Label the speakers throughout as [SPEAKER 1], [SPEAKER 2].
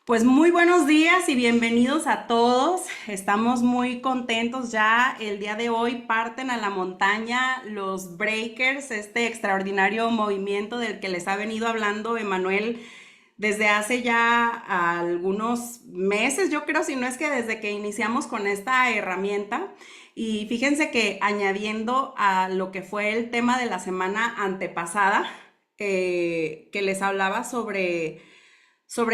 [SPEAKER 1] Pues muy buenos días y bienvenidos a todos. Estamos muy contentos ya. El día de hoy parten a la montaña los Breakers, este extraordinario movimiento del que les ha venido hablando Emanuel desde hace ya algunos meses, yo creo, si no es que desde que iniciamos con esta herramienta. Y fíjense que añadiendo a lo que fue el tema de la semana antepasada, que les hablaba sobre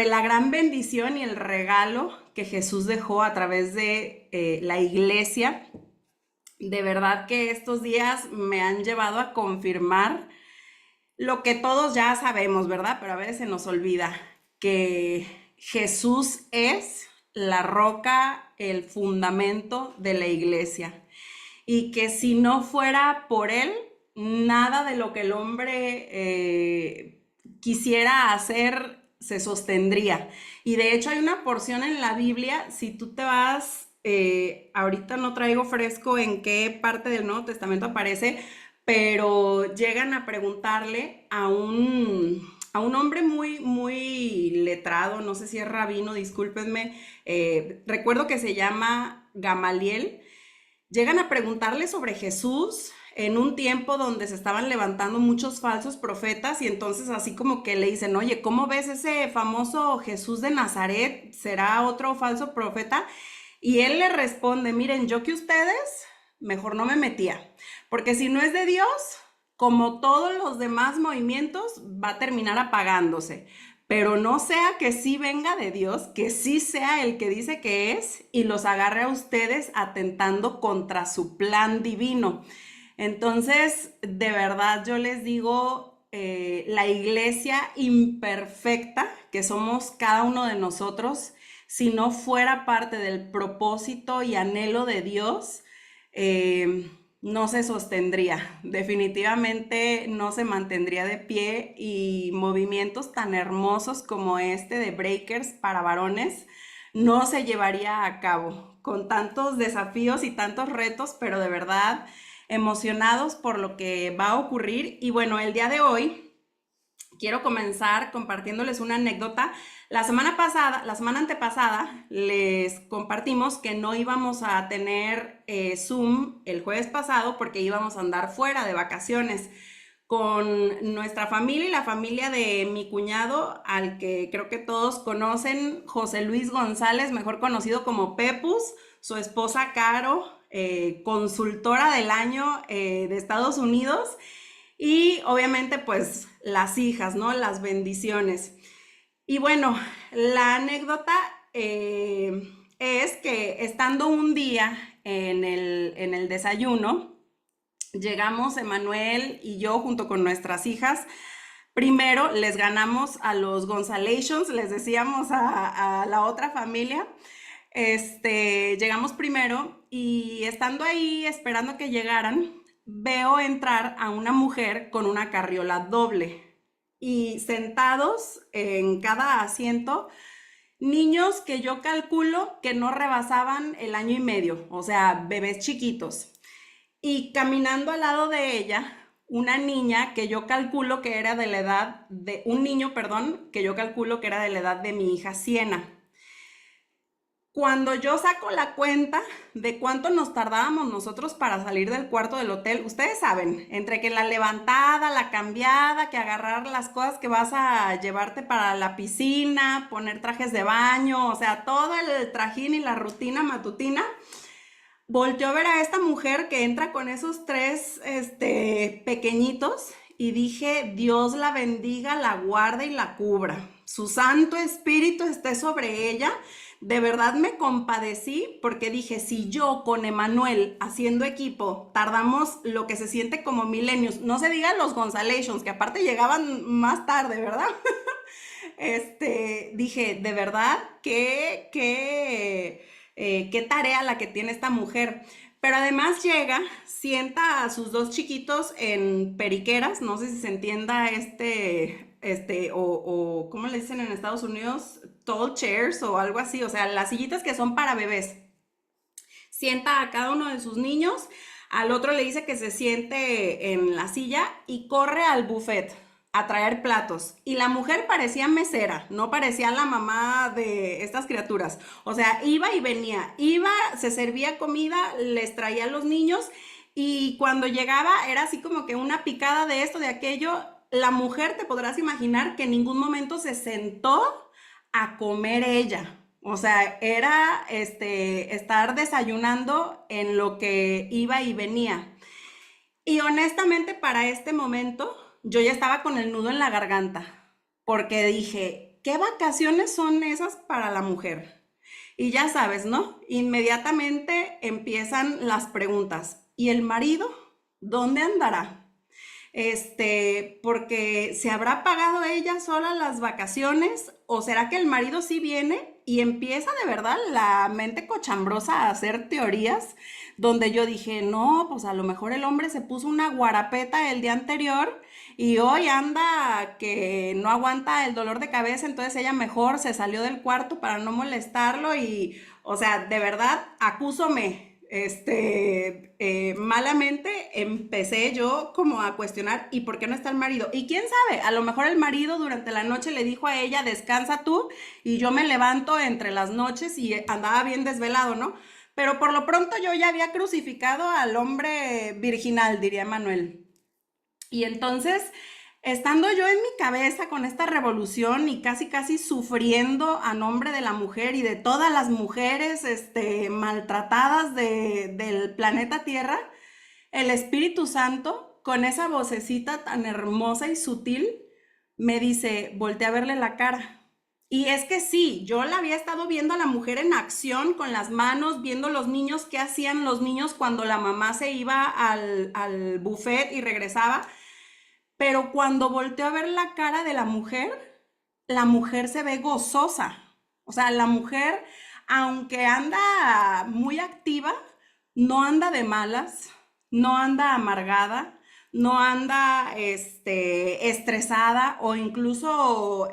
[SPEAKER 1] la gran bendición y el regalo que Jesús dejó a través de la iglesia. De verdad que estos días me han llevado a confirmar lo que todos ya sabemos, ¿verdad? Pero a veces se nos olvida que Jesús es la roca, el fundamento de la iglesia. Y que si no fuera por él, nada de lo que el hombre quisiera hacer se sostendría. Y de hecho hay una porción en la Biblia, si tú te vas, ahorita no traigo fresco en qué parte del Nuevo Testamento aparece, pero llegan a preguntarle a un hombre muy, muy letrado, no sé si es rabino, discúlpenme, recuerdo que se llama Gamaliel. Llegan a preguntarle sobre Jesús en un tiempo donde se estaban levantando muchos falsos profetas y entonces así como que le dicen, oye, ¿cómo ves ese famoso Jesús de Nazaret? ¿Será otro falso profeta? Y él le responde, miren, yo que ustedes, mejor no me metía, porque si no es de Dios, como todos los demás movimientos, va a terminar apagándose. Pero no sea que sí venga de Dios, que sí sea el que dice que es y los agarre a ustedes atentando contra su plan divino. Entonces, de verdad yo les digo, la iglesia imperfecta que somos cada uno de nosotros, si no fuera parte del propósito y anhelo de Dios, no se sostendría, definitivamente no se mantendría de pie y movimientos tan hermosos como este de Breakers para varones no se llevaría a cabo con tantos desafíos y tantos retos, pero de verdad emocionados por lo que va a ocurrir. Y bueno, el día de hoy quiero comenzar compartiéndoles una anécdota. La semana antepasada, les compartimos que no íbamos a tener Zoom el jueves pasado porque íbamos a andar fuera de vacaciones con nuestra familia y la familia de mi cuñado, al que creo que todos conocen, José Luis González, mejor conocido como Pepus, su esposa Caro, consultora del año de Estados Unidos, y obviamente pues las hijas, ¿no? Las bendiciones. Y bueno, la anécdota es que estando un día en el desayuno, llegamos Emanuel y yo junto con nuestras hijas. Primero les ganamos a los Gonzalations, les decíamos a la otra familia. Llegamos primero y estando ahí esperando que llegaran, veo entrar a una mujer con una carriola doble y sentados en cada asiento niños que yo calculo que no rebasaban el año y medio, o sea, bebés chiquitos. Y caminando al lado de ella, una niña que yo calculo que era de la edad de, un niño, perdón, que yo calculo que era de la edad de mi hija Siena. Cuando yo saco la cuenta de cuánto nos tardábamos nosotros para salir del cuarto del hotel, ustedes saben, entre que la levantada, la cambiada, que agarrar las cosas que vas a llevarte para la piscina, poner trajes de baño, o sea, todo el trajín y la rutina matutina, volteó a ver a esta mujer que entra con esos tres, pequeñitos y dije, Dios la bendiga, la guarde y la cubra. Su Santo Espíritu esté sobre ella. De verdad me compadecí porque dije, si yo con Emanuel haciendo equipo tardamos lo que se siente como milenios, no se digan los Gonzalations, que aparte llegaban más tarde, ¿verdad? Dije, de verdad, qué tarea la que tiene esta mujer. Pero además llega, sienta a sus dos chiquitos en periqueras, no sé si se entienda o ¿cómo le dicen en Estados Unidos? Tall chairs o algo así, o sea, las sillitas que son para bebés. Sienta a cada uno de sus niños, al otro le dice que se siente en la silla y corre al buffet. a traer platos. Y la mujer parecía mesera, no parecía la mamá de estas criaturas. O sea, iba y venía, iba, se servía comida, les traía a los niños y cuando llegaba era así como que una picada de esto, de aquello. La mujer, te podrás imaginar que en ningún momento se sentó a comer ella. O sea, era estar desayunando en lo que iba y venía. Y honestamente para este momento yo ya estaba con el nudo en la garganta, porque dije, ¿qué vacaciones son esas para la mujer? Y ya sabes, ¿no? Inmediatamente empiezan las preguntas. ¿Y el marido? ¿Dónde andará? Porque se habrá pagado ella sola las vacaciones o será que el marido sí viene y empieza de verdad la mente cochambrosa a hacer teorías donde yo dije, no, pues a lo mejor el hombre se puso una guarapeta el día anterior y hoy anda que no aguanta el dolor de cabeza, entonces ella mejor se salió del cuarto para no molestarlo y, o sea, de verdad, acúsome. Malamente empecé yo como a cuestionar, ¿y por qué no está el marido? Y quién sabe, a lo mejor el marido durante la noche le dijo a ella, descansa tú, y yo me levanto entre las noches y andaba bien desvelado, ¿no? Pero por lo pronto yo ya había crucificado al hombre virginal, diría Manuel. Y entonces, estando yo en mi cabeza con esta revolución y casi casi sufriendo a nombre de la mujer y de todas las mujeres maltratadas del planeta Tierra, el Espíritu Santo, con esa vocecita tan hermosa y sutil, me dice, voltea a verle la cara. Y es que sí, yo la había estado viendo a la mujer en acción con las manos, viendo los niños, qué hacían los niños cuando la mamá se iba al buffet y regresaba. Pero cuando volteo a ver la cara de la mujer se ve gozosa. O sea, la mujer, aunque anda muy activa, no anda de malas, no anda amargada, no anda estresada o incluso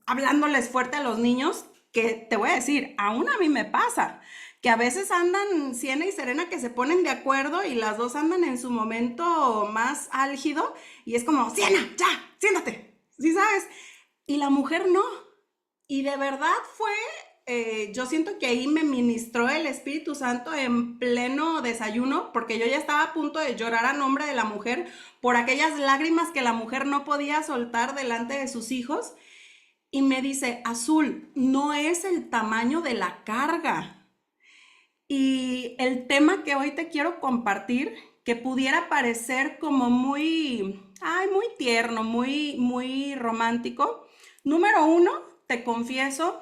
[SPEAKER 1] hablándoles fuerte a los niños, que te voy a decir, aún a mí me pasa que a veces andan Siena y Serena que se ponen de acuerdo y las dos andan en su momento más álgido y es como, Siena, ya, siéntate, ¿sí sabes? Y la mujer no. Y de verdad fue, yo siento que ahí me ministró el Espíritu Santo en pleno desayuno, porque yo ya estaba a punto de llorar a nombre de la mujer por aquellas lágrimas que la mujer no podía soltar delante de sus hijos. Y me dice, Azul, no es el tamaño de la carga. Y el tema que hoy te quiero compartir, que pudiera parecer como muy, ay, muy tierno, muy romántico. Número uno, te confieso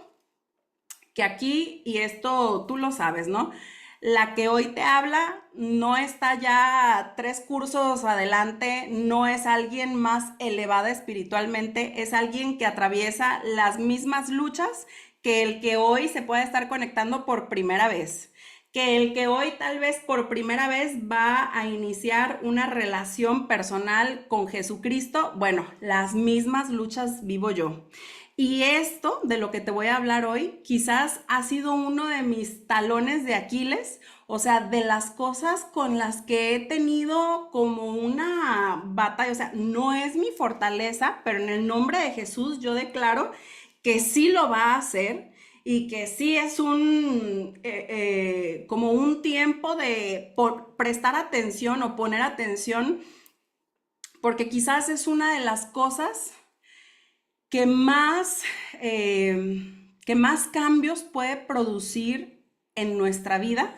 [SPEAKER 1] que aquí, y esto tú lo sabes, ¿no? La que hoy te habla no está ya 3 cursos adelante, no es alguien más elevada espiritualmente, es alguien que atraviesa las mismas luchas que el que hoy se puede estar conectando por primera vez, que el que hoy tal vez por primera vez va a iniciar una relación personal con Jesucristo. Bueno, las mismas luchas vivo yo. Y esto de lo que te voy a hablar hoy quizás ha sido uno de mis talones de Aquiles, o sea, de las cosas con las que he tenido como una batalla, o sea, no es mi fortaleza, pero en el nombre de Jesús yo declaro que sí lo va a hacer y que sí es como un tiempo de prestar atención o poner atención, porque quizás es una de las cosas que más, que más cambios puede producir en nuestra vida,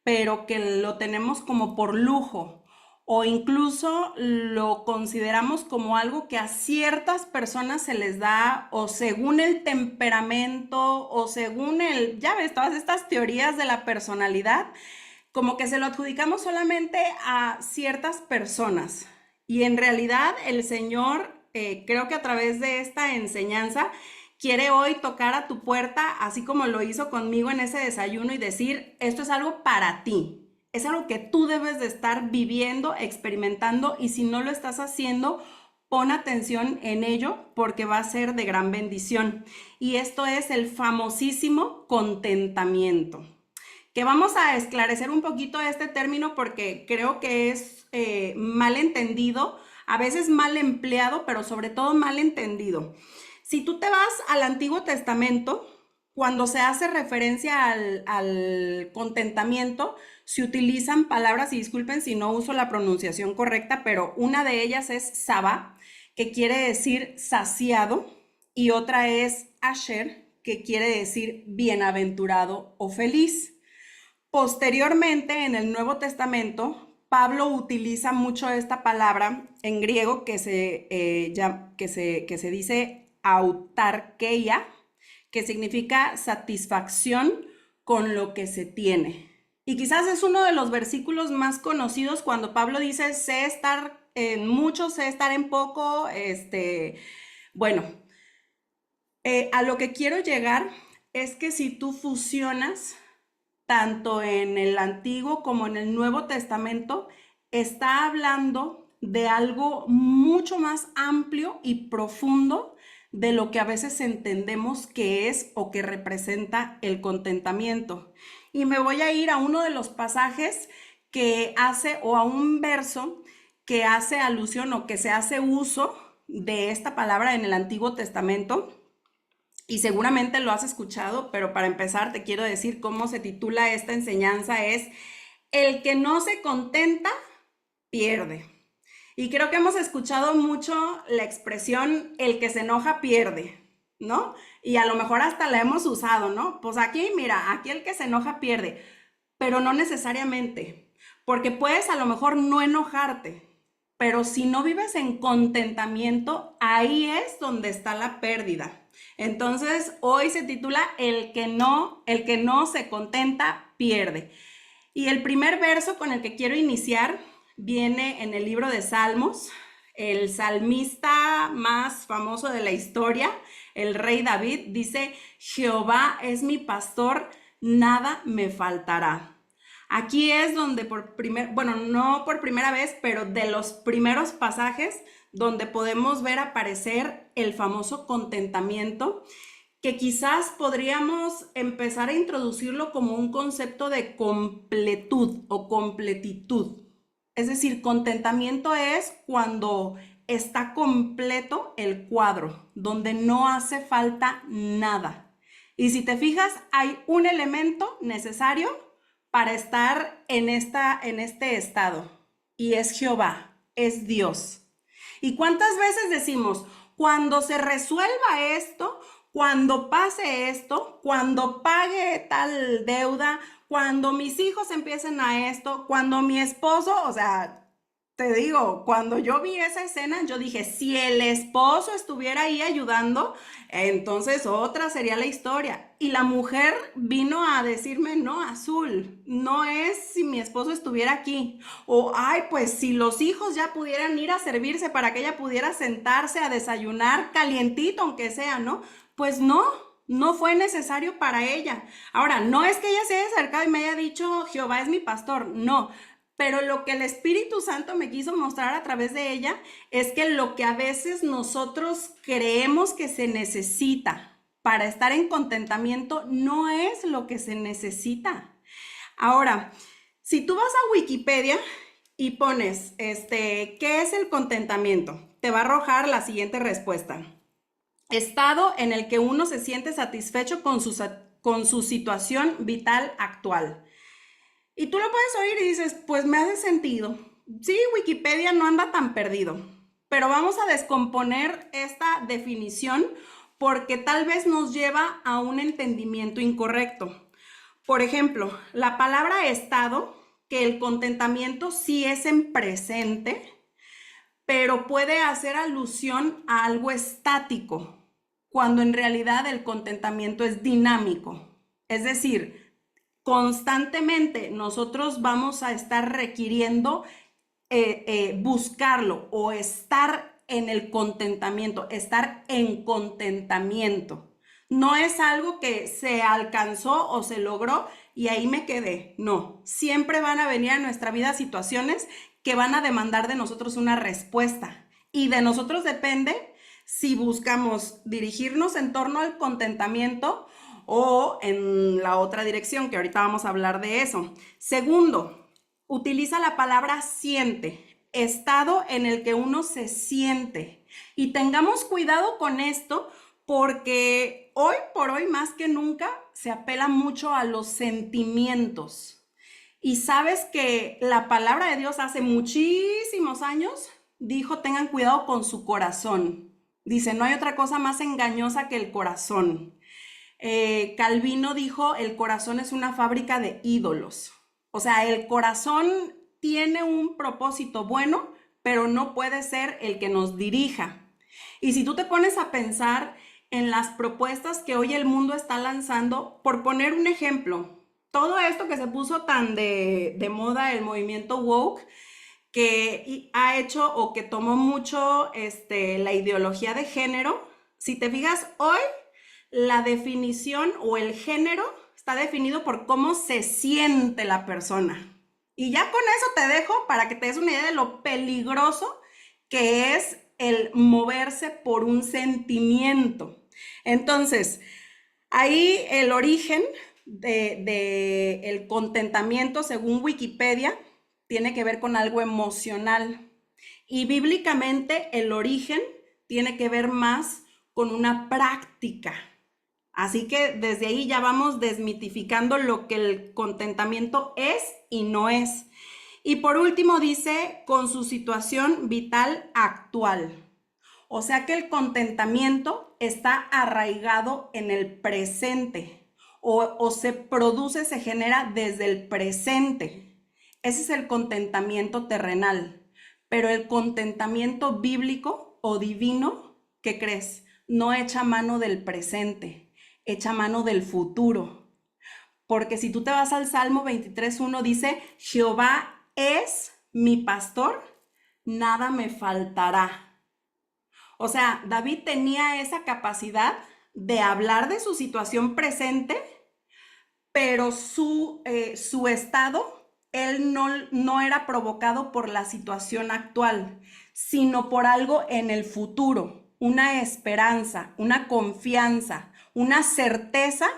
[SPEAKER 1] pero que lo tenemos como por lujo o incluso lo consideramos como algo que a ciertas personas se les da o según el temperamento o según ya ves, todas estas teorías de la personalidad, como que se lo adjudicamos solamente a ciertas personas. Y en realidad el Señor, creo que a través de esta enseñanza, quiere hoy tocar a tu puerta, así como lo hizo conmigo en ese desayuno y decir, esto es algo para ti. Es algo que tú debes de estar viviendo, experimentando y si no lo estás haciendo, pon atención en ello porque va a ser de gran bendición. Y esto es el famosísimo contentamiento, que vamos a esclarecer un poquito este término porque creo que es mal entendido a veces mal empleado, pero sobre todo mal entendido. Si tú te vas al Antiguo Testamento, cuando se hace referencia al contentamiento, se utilizan palabras, y disculpen si no uso la pronunciación correcta, pero una de ellas es Saba, que quiere decir saciado, y otra es Asher, que quiere decir bienaventurado o feliz. Posteriormente, en el Nuevo Testamento, Pablo utiliza mucho esta palabra en griego que se dice autarkeia, que significa satisfacción con lo que se tiene. Y quizás es uno de los versículos más conocidos cuando Pablo dice, sé estar en mucho, sé estar en poco. Bueno, a lo que quiero llegar es que si tú fusionas tanto en el Antiguo como en el Nuevo Testamento, está hablando de algo mucho más amplio y profundo de lo que a veces entendemos que es o que representa el contentamiento. Y me voy a ir a uno de los pasajes que hace, o a un verso que hace alusión o que se hace uso de esta palabra en el Antiguo Testamento. Y seguramente lo has escuchado, pero para empezar te quiero decir cómo se titula esta enseñanza. Es el que no se contenta, pierde. Y creo que hemos escuchado mucho la expresión el que se enoja, pierde, ¿no? Y a lo mejor hasta la hemos usado, ¿no? Pues aquí, mira, aquí el que se enoja, pierde, pero no necesariamente, porque puedes a lo mejor no enojarte, pero si no vives en contentamiento, ahí es donde está la pérdida. Entonces, hoy se titula el que no se contenta, pierde. Y el primer verso con el que quiero iniciar viene en el libro de Salmos. El salmista más famoso de la historia, el rey David, dice, Jehová es mi pastor, nada me faltará. Aquí es donde no por primera vez, pero de los primeros pasajes donde podemos ver aparecer el famoso contentamiento, que quizás podríamos empezar a introducirlo como un concepto de completud o completitud. Es decir, contentamiento es cuando está completo el cuadro, donde no hace falta nada. Y si te fijas, hay un elemento necesario para estar en este estado, y es Jehová, es Dios. ¿Y cuántas veces decimos, cuando se resuelva esto, cuando pase esto, cuando pague tal deuda, cuando mis hijos empiecen a esto, cuando mi esposo, o sea, te digo, cuando yo vi esa escena, yo dije, si el esposo estuviera ahí ayudando, entonces otra sería la historia. Y la mujer vino a decirme, no, Azul, no es si mi esposo estuviera aquí. O, ay, pues si los hijos ya pudieran ir a servirse para que ella pudiera sentarse a desayunar calientito, aunque sea, ¿no? Pues no, no fue necesario para ella. Ahora, no es que ella se haya acercado y me haya dicho, Jehová es mi pastor, no. Pero lo que el Espíritu Santo me quiso mostrar a través de ella es que lo que a veces nosotros creemos que se necesita para estar en contentamiento no es lo que se necesita. Ahora, si tú vas a Wikipedia y pones, ¿qué es el contentamiento? Te va a arrojar la siguiente respuesta. Estado en el que uno se siente satisfecho con su situación vital actual. Y tú lo puedes oír y dices, pues me hace sentido. Sí, Wikipedia no anda tan perdido, pero vamos a descomponer esta definición porque tal vez nos lleva a un entendimiento incorrecto. Por ejemplo, la palabra estado, que el contentamiento sí es en presente, pero puede hacer alusión a algo estático, cuando en realidad el contentamiento es dinámico. Es decir, constantemente nosotros vamos a estar requiriendo buscarlo o estar en el contentamiento, estar en contentamiento. No es algo que se alcanzó o se logró y ahí me quedé. No, siempre van a venir a nuestra vida situaciones que van a demandar de nosotros una respuesta. Y de nosotros depende si buscamos dirigirnos en torno al contentamiento o en la otra dirección, que ahorita vamos a hablar de eso. Segundo, utiliza la palabra siente. estado en el que uno se siente. Y tengamos cuidado con esto porque hoy por hoy más que nunca se apela mucho a los sentimientos. Y sabes que la palabra de Dios hace muchísimos años dijo, tengan cuidado con su corazón. Dice, no hay otra cosa más engañosa que el corazón. Calvino dijo, el corazón es una fábrica de ídolos. O sea, el corazón tiene un propósito bueno, pero no puede ser el que nos dirija. Y si tú te pones a pensar en las propuestas que hoy el mundo está lanzando, por poner un ejemplo, todo esto que se puso tan de moda, el movimiento woke, que ha hecho o que tomó mucho la ideología de género, si te fijas, hoy la definición o el género está definido por cómo se siente la persona. Y ya con eso te dejo para que te des una idea de lo peligroso que es el moverse por un sentimiento. Entonces, ahí el origen el contentamiento, según Wikipedia, tiene que ver con algo emocional. Y bíblicamente el origen tiene que ver más con una práctica. Así que desde ahí ya vamos desmitificando lo que el contentamiento es y no es. Y por último dice, con su situación vital actual. O sea que el contentamiento está arraigado en el presente o se produce, se genera desde el presente. Ese es el contentamiento terrenal. Pero el contentamiento bíblico o divino, ¿qué crees? No echa mano del presente, echa mano del futuro. Porque si tú te vas al Salmo 23:1 dice, Jehová es mi pastor, nada me faltará. O sea, David tenía esa capacidad de hablar de su situación presente, pero su estado, él no era provocado por la situación actual, sino por algo en el futuro, una esperanza, una confianza, una certeza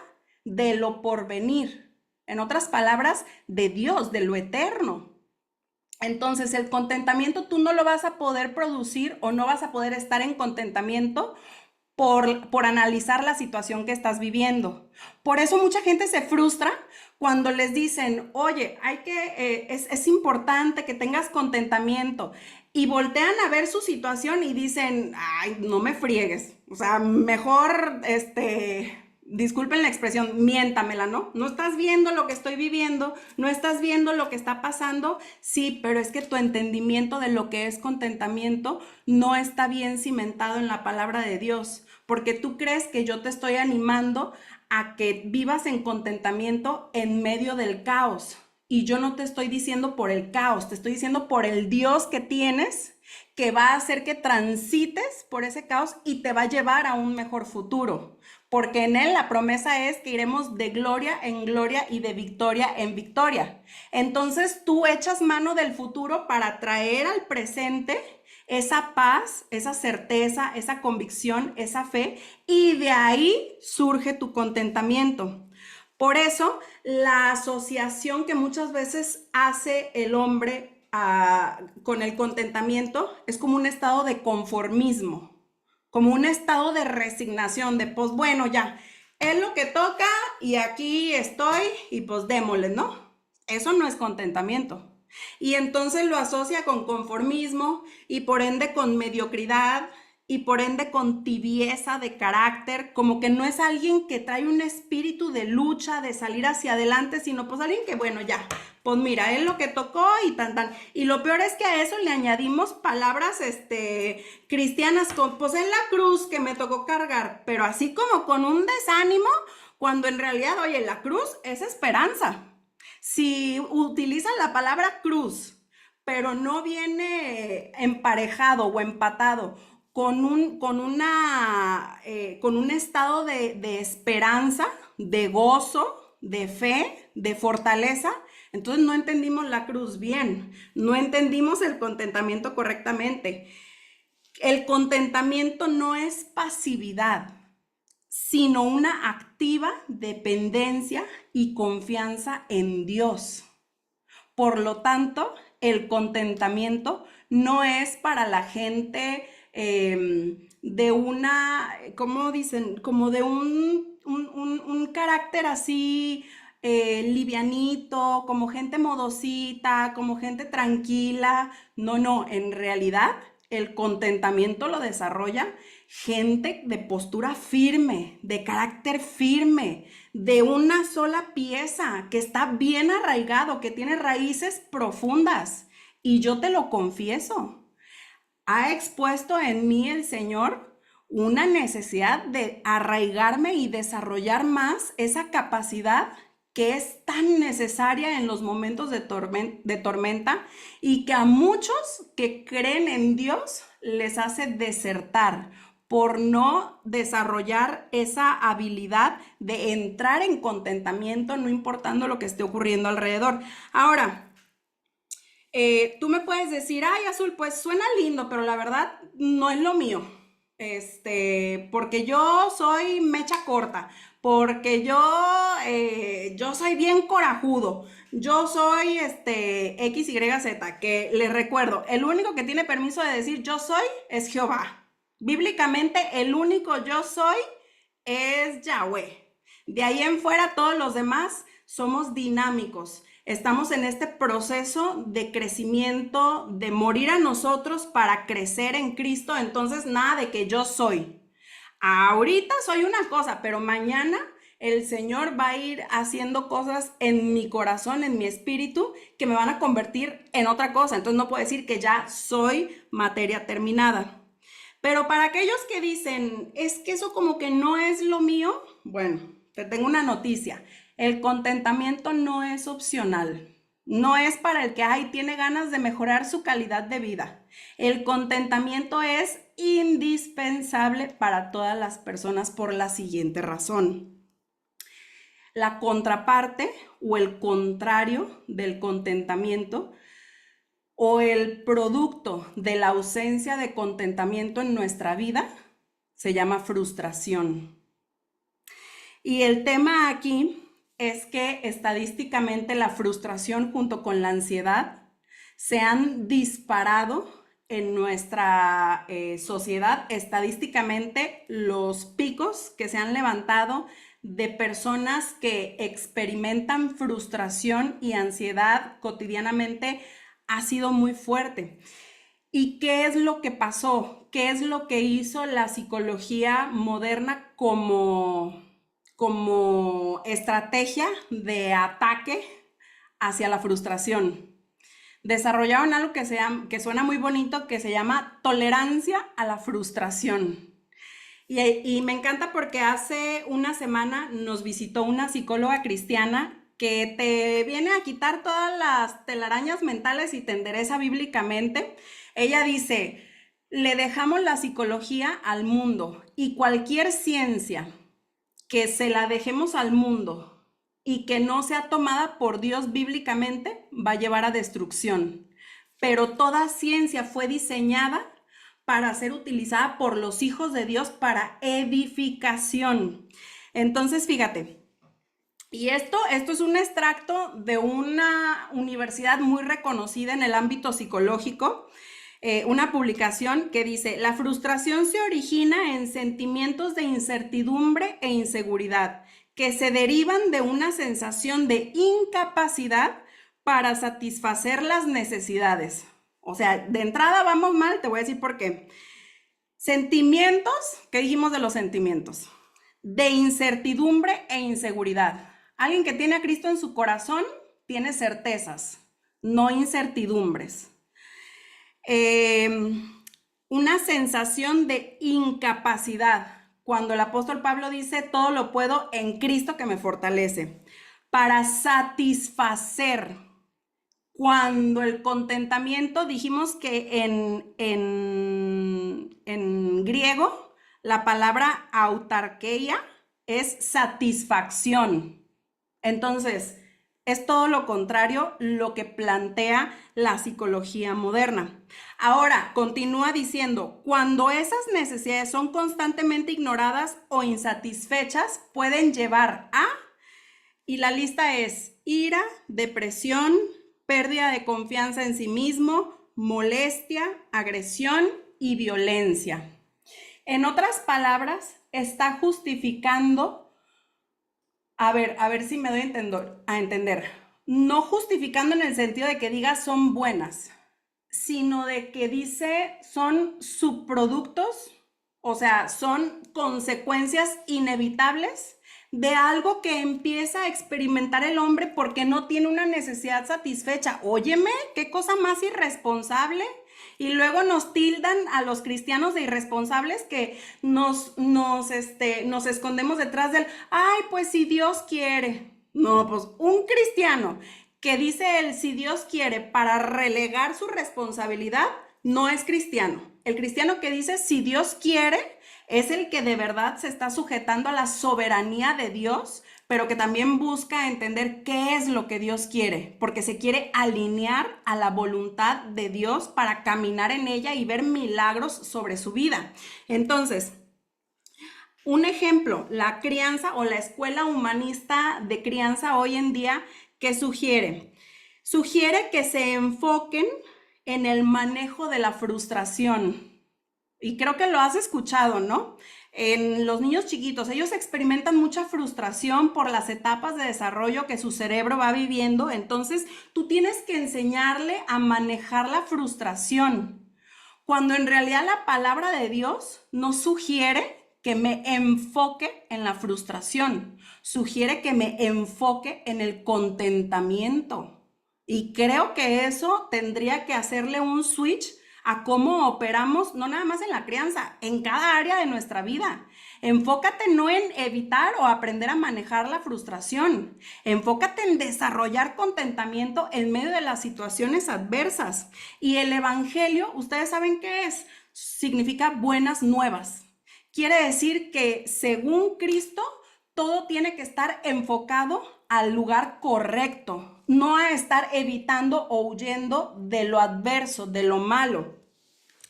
[SPEAKER 1] de lo porvenir. En otras palabras, de Dios, de lo eterno. Entonces, el contentamiento tú no lo vas a poder producir o no vas a poder estar en contentamiento por analizar la situación que estás viviendo. Por eso mucha gente se frustra cuando les dicen, oye, es importante que tengas contentamiento. Y voltean a ver su situación y dicen, ay, no me friegues. O sea, mejor, disculpen la expresión, miéntamela, ¿no? No estás viendo lo que estoy viviendo, no estás viendo lo que está pasando. Sí, pero es que tu entendimiento de lo que es contentamiento no está bien cimentado en la palabra de Dios, porque tú crees que yo te estoy animando a que vivas en contentamiento en medio del caos. Y yo no te estoy diciendo por el caos, te estoy diciendo por el Dios que tienes, que va a hacer que transites por ese caos y te va a llevar a un mejor futuro. Porque en Él la promesa es que iremos de gloria en gloria y de victoria en victoria. Entonces tú echas mano del futuro para traer al presente esa paz, esa certeza, esa convicción, esa fe, y de ahí surge tu contentamiento. Por eso, la asociación que muchas veces hace el hombre con el contentamiento es como un estado de conformismo, como un estado de resignación, de pues bueno, ya, es lo que toca y aquí estoy y pues démosle, ¿no? Eso no es contentamiento. Y entonces lo asocia con conformismo y por ende con mediocridad y por ende con tibieza de carácter, como que no es alguien que trae un espíritu de lucha, de salir hacia adelante, sino pues alguien que, bueno, ya, pues mira, es lo que tocó y tan, tan. Y lo peor es que a eso le añadimos palabras, cristianas, pues en la cruz que me tocó cargar, pero así como con un desánimo, cuando en realidad, oye, la cruz es esperanza. Si utilizan la palabra cruz, pero no viene emparejado o empatado con un estado de esperanza, de gozo, de fe, de fortaleza, entonces no entendimos la cruz bien, no entendimos el contentamiento correctamente. El contentamiento no es pasividad, sino una activa dependencia y confianza en Dios. Por lo tanto, el contentamiento no es para la gente de una, ¿cómo dicen? Como de un carácter así livianito, como gente modosita, como gente tranquila. No, no, en realidad el contentamiento lo desarrolla gente de postura firme, de carácter firme, de una sola pieza, que está bien arraigado, que tiene raíces profundas. Y yo te lo confieso, ha expuesto en mí el Señor una necesidad de arraigarme y desarrollar más esa capacidad que es tan necesaria en los momentos de tormenta y que a muchos que creen en Dios les hace desertar por no desarrollar esa habilidad de entrar en contentamiento, no importando lo que esté ocurriendo alrededor. Ahora, tú me puedes decir, ay, Azul, pues suena lindo, pero la verdad no es lo mío. Porque yo soy mecha corta, porque yo soy bien corajudo, yo soy X, Y, Z, que les recuerdo, el único que tiene permiso de decir yo soy es Jehová. Bíblicamente, el único yo soy es Yahweh. De ahí en fuera, todos los demás somos dinámicos. Estamos en este proceso de crecimiento, de morir a nosotros para crecer en Cristo. Entonces, nada de que yo soy. Ahorita soy una cosa, pero mañana el Señor va a ir haciendo cosas en mi corazón, en mi espíritu, que me van a convertir en otra cosa. Entonces, no puedo decir que ya soy materia terminada. Pero para aquellos que dicen, es que eso como que no es lo mío, bueno, te tengo una noticia. El contentamiento no es opcional. No es para el que tiene ganas de mejorar su calidad de vida. El contentamiento es indispensable para todas las personas por la siguiente razón. La contraparte o el contrario del contentamiento o el producto de la ausencia de contentamiento en nuestra vida se llama frustración. Y el tema aquí es que estadísticamente la frustración junto con la ansiedad se han disparado en nuestra sociedad. Estadísticamente, los picos que se han levantado de personas que experimentan frustración y ansiedad cotidianamente ha sido muy fuerte. ¿Y qué es lo que pasó? ¿Qué es lo que hizo la psicología moderna como estrategia de ataque hacia la frustración? Desarrollaron algo que suena muy bonito, que se llama tolerancia a la frustración. Y me encanta porque hace una semana nos visitó una psicóloga cristiana que te viene a quitar todas las telarañas mentales y te endereza bíblicamente. Ella dice, le dejamos la psicología al mundo y cualquier ciencia que se la dejemos al mundo y que no sea tomada por Dios bíblicamente va a llevar a destrucción. Pero toda ciencia fue diseñada para ser utilizada por los hijos de Dios para edificación. Entonces, fíjate, y esto es un extracto de una universidad muy reconocida en el ámbito psicológico, una publicación que dice, la frustración se origina en sentimientos de incertidumbre e inseguridad que se derivan de una sensación de incapacidad para satisfacer las necesidades. O sea, de entrada vamos mal, te voy a decir por qué. Sentimientos, ¿qué dijimos de los sentimientos? De incertidumbre e inseguridad. Alguien que tiene a Cristo en su corazón tiene certezas, no incertidumbres. Una sensación de incapacidad. Cuando el apóstol Pablo dice, todo lo puedo en Cristo que me fortalece. Para satisfacer. Cuando el contentamiento, dijimos que en griego, la palabra autarkeia es satisfacción. Entonces, es todo lo contrario lo que plantea la psicología moderna. Ahora, continúa diciendo, cuando esas necesidades son constantemente ignoradas o insatisfechas, pueden llevar a, y la lista es ira, depresión, pérdida de confianza en sí mismo, molestia, agresión y violencia. En otras palabras, está justificando, a ver si me doy a entender, no justificando en el sentido de que diga son buenas, sino de que dice son subproductos, o sea, son consecuencias inevitables de algo que empieza a experimentar el hombre porque no tiene una necesidad satisfecha. Óyeme, qué cosa más irresponsable. Y luego nos tildan a los cristianos de irresponsables que nos escondemos detrás del, ay, pues si Dios quiere. No, pues un cristiano que dice él, si Dios quiere, para relegar su responsabilidad, no es cristiano. El cristiano que dice, si Dios quiere, es el que de verdad se está sujetando a la soberanía de Dios, pero que también busca entender qué es lo que Dios quiere, porque se quiere alinear a la voluntad de Dios para caminar en ella y ver milagros sobre su vida. Entonces, un ejemplo, la crianza o la escuela humanista de crianza hoy en día, ¿qué sugiere? Sugiere que se enfoquen en el manejo de la frustración. Y creo que lo has escuchado, ¿no? En los niños chiquitos, ellos experimentan mucha frustración por las etapas de desarrollo que su cerebro va viviendo, entonces tú tienes que enseñarle a manejar la frustración, cuando en realidad la palabra de Dios nos sugiere que me enfoque en la frustración, sugiere que me enfoque en el contentamiento. Y creo que eso tendría que hacerle un switch a cómo operamos, no nada más en la crianza, en cada área de nuestra vida. Enfócate no en evitar o aprender a manejar la frustración. Enfócate en desarrollar contentamiento en medio de las situaciones adversas. Y el evangelio, ¿ustedes saben qué es? Significa buenas nuevas. Quiere decir que según Cristo, todo tiene que estar enfocado al lugar correcto, no a estar evitando o huyendo de lo adverso, de lo malo.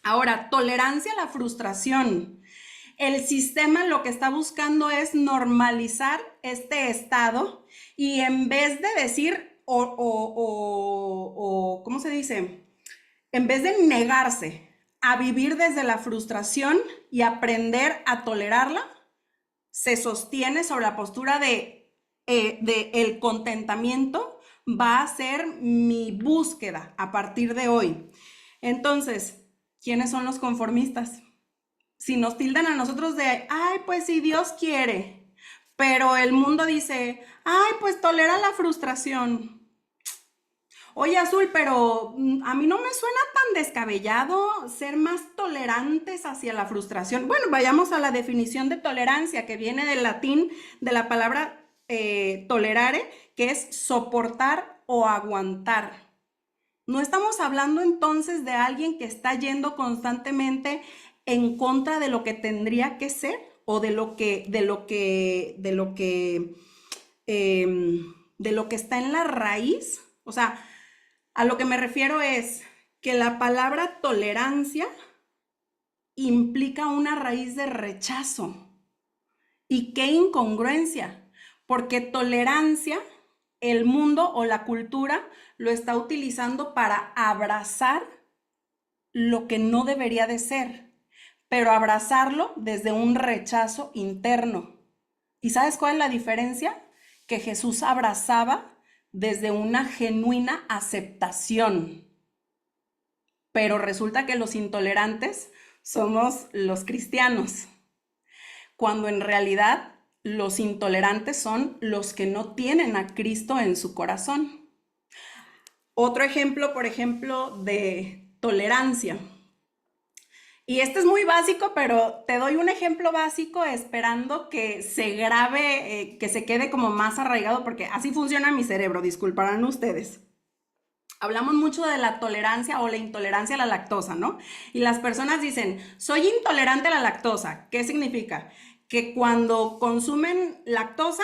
[SPEAKER 1] Ahora, tolerancia a la frustración. El sistema lo que está buscando es normalizar este estado y en vez de decir, ¿cómo se dice? En vez de negarse a vivir desde la frustración y aprender a tolerarla, se sostiene sobre la postura de el contentamiento, va a ser mi búsqueda a partir de hoy. Entonces, ¿quiénes son los conformistas? Si nos tildan a nosotros de, ay, pues si Dios quiere, pero el mundo dice, ay, pues tolera la frustración. Oye, Azul, pero a mí no me suena tan descabellado ser más tolerantes hacia la frustración. Bueno, vayamos a la definición de tolerancia, que viene del latín, de la palabra tolerare, que es soportar o aguantar. No estamos hablando entonces de alguien que está yendo constantemente en contra de lo que tendría que ser o de lo que está en la raíz. O sea, a lo que me refiero es que la palabra tolerancia implica una raíz de rechazo. ¿Y qué incongruencia? Porque tolerancia, el mundo o la cultura lo está utilizando para abrazar lo que no debería de ser, pero abrazarlo desde un rechazo interno. ¿Y sabes cuál es la diferencia? Que Jesús abrazaba desde una genuina aceptación. Pero resulta que los intolerantes somos los cristianos, cuando en realidad los intolerantes son los que no tienen a Cristo en su corazón. Otro ejemplo, por ejemplo, de tolerancia. Y este es muy básico, pero te doy un ejemplo básico esperando que se grabe, que se quede como más arraigado, porque así funciona mi cerebro, disculparán ustedes. Hablamos mucho de la tolerancia o la intolerancia a la lactosa, ¿no? Y las personas dicen, soy intolerante a la lactosa. ¿Qué significa? Que cuando consumen lactosa,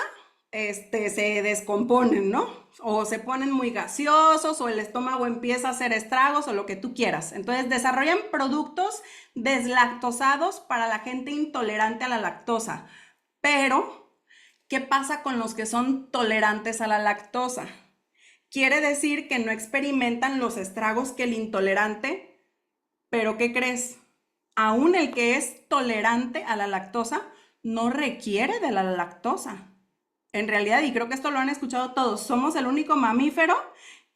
[SPEAKER 1] se descomponen, ¿no? O se ponen muy gaseosos o el estómago empieza a hacer estragos o lo que tú quieras. Entonces desarrollan productos deslactosados para la gente intolerante a la lactosa. Pero, ¿qué pasa con los que son tolerantes a la lactosa? quiere decir que no experimentan los estragos que el intolerante, pero ¿qué crees? Aún el que es tolerante a la lactosa no requiere de la lactosa. En realidad, y creo que esto lo han escuchado todos, somos el único mamífero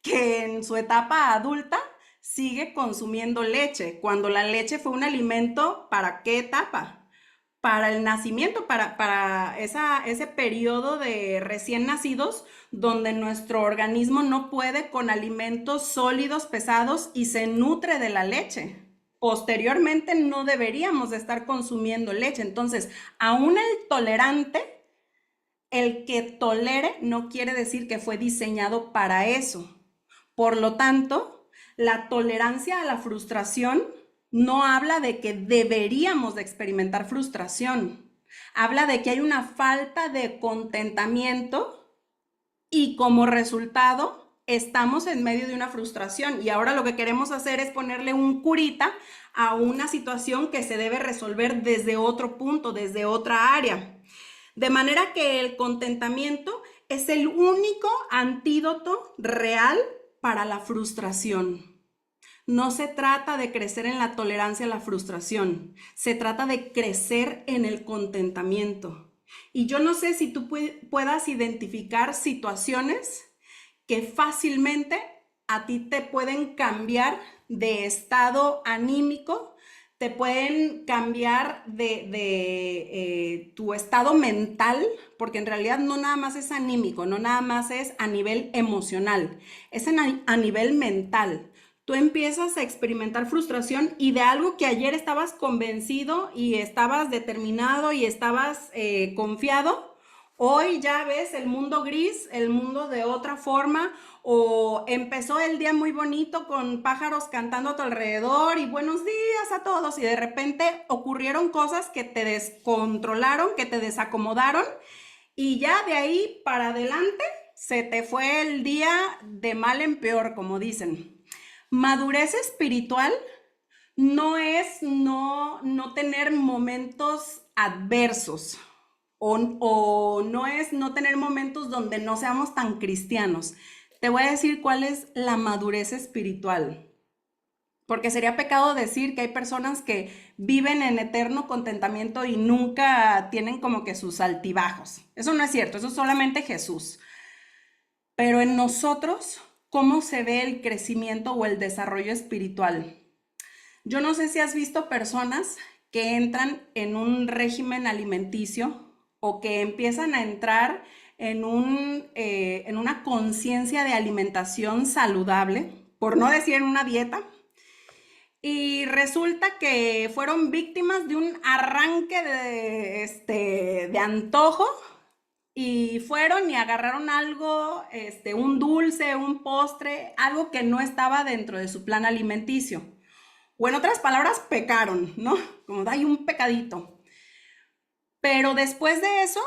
[SPEAKER 1] que en su etapa adulta sigue consumiendo leche, cuando la leche fue un alimento ¿para qué etapa? Para el nacimiento, para ese periodo de recién nacidos donde nuestro organismo no puede con alimentos sólidos, pesados y se nutre de la leche. Posteriormente no deberíamos de estar consumiendo leche. Entonces, aún el tolerante, el que tolere, no quiere decir que fue diseñado para eso. Por lo tanto, la tolerancia a la frustración no habla de que deberíamos de experimentar frustración. Habla de que hay una falta de contentamiento y como resultado estamos en medio de una frustración y ahora lo que queremos hacer es ponerle un curita a una situación que se debe resolver desde otro punto, desde otra área. De manera que el contentamiento es el único antídoto real para la frustración. No se trata de crecer en la tolerancia a la frustración, se trata de crecer en el contentamiento. Y yo no sé si tú puedas identificar situaciones que fácilmente a ti te pueden cambiar de estado anímico, te pueden cambiar de tu estado mental, porque en realidad no nada más es anímico, no nada más es a nivel emocional, es a nivel mental. Tú empiezas a experimentar frustración y de algo que ayer estabas convencido y estabas determinado y estabas confiado, hoy ya ves el mundo gris, el mundo de otra forma, o empezó el día muy bonito con pájaros cantando a tu alrededor y buenos días a todos y de repente ocurrieron cosas que te descontrolaron, que te desacomodaron y ya de ahí para adelante se te fue el día de mal en peor, como dicen. Madurez espiritual no es no tener momentos adversos o no es no tener momentos donde no seamos tan cristianos. Te voy a decir cuál es la madurez espiritual, porque sería pecado decir que hay personas que viven en eterno contentamiento y nunca tienen como que sus altibajos. Eso no es cierto, eso es solamente Jesús. Pero en nosotros, ¿cómo se ve el crecimiento o el desarrollo espiritual? Yo no sé si has visto personas que entran en un régimen alimenticio o que empiezan a entrar en una conciencia de alimentación saludable, por no decir en una dieta, y resulta que fueron víctimas de un arranque de antojo y fueron y agarraron algo, un dulce, un postre, algo que no estaba dentro de su plan alimenticio. O en otras palabras, pecaron, ¿no? Como hay un pecadito. Pero después de eso,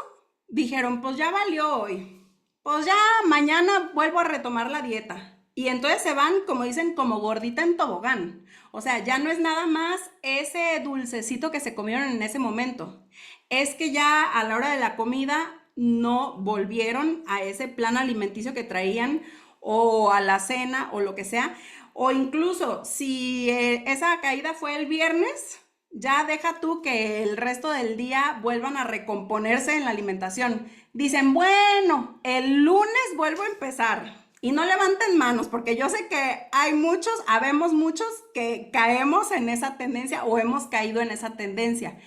[SPEAKER 1] dijeron, pues ya valió hoy. Pues ya mañana vuelvo a retomar la dieta. Y entonces se van, como dicen, como gordita en tobogán. O sea, ya no es nada más ese dulcecito que se comieron en ese momento. Es que ya a la hora de la comida no volvieron a ese plan alimenticio que traían o a la cena o lo que sea. O incluso si esa caída fue el viernes, ya deja tú que el resto del día vuelvan a recomponerse en la alimentación. Dicen, bueno, el lunes vuelvo a empezar. Y no levanten manos, porque yo sé que hay muchos, habemos muchos que caemos en esa tendencia o hemos caído en esa tendencia.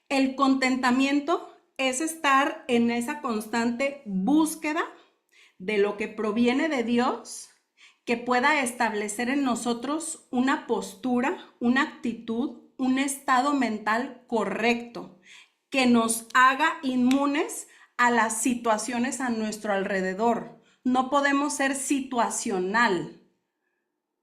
[SPEAKER 1] El contentamiento es estar en esa constante búsqueda de lo que proviene de Dios, que pueda establecer en nosotros una postura, una actitud, un estado mental correcto, que nos haga inmunes a las situaciones a nuestro alrededor. No podemos ser situacional,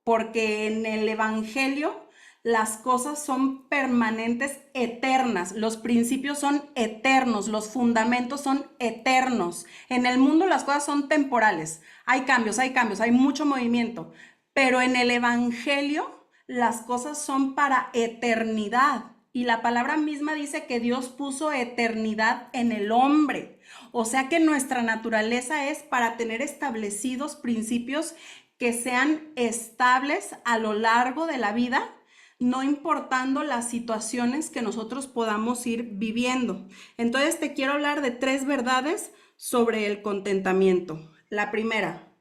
[SPEAKER 1] porque en el Evangelio las cosas son permanentes, eternas, los principios son eternos, los fundamentos son eternos. En el mundo las cosas son temporales, hay cambios, hay mucho movimiento, pero en el Evangelio las cosas son para eternidad. Y la palabra misma dice que Dios puso eternidad en el hombre. O sea que nuestra naturaleza es para tener establecidos principios que sean estables a lo largo de la vida, no importando las situaciones que nosotros podamos ir viviendo. Entonces te quiero hablar de 3 verdades sobre el contentamiento. La primera,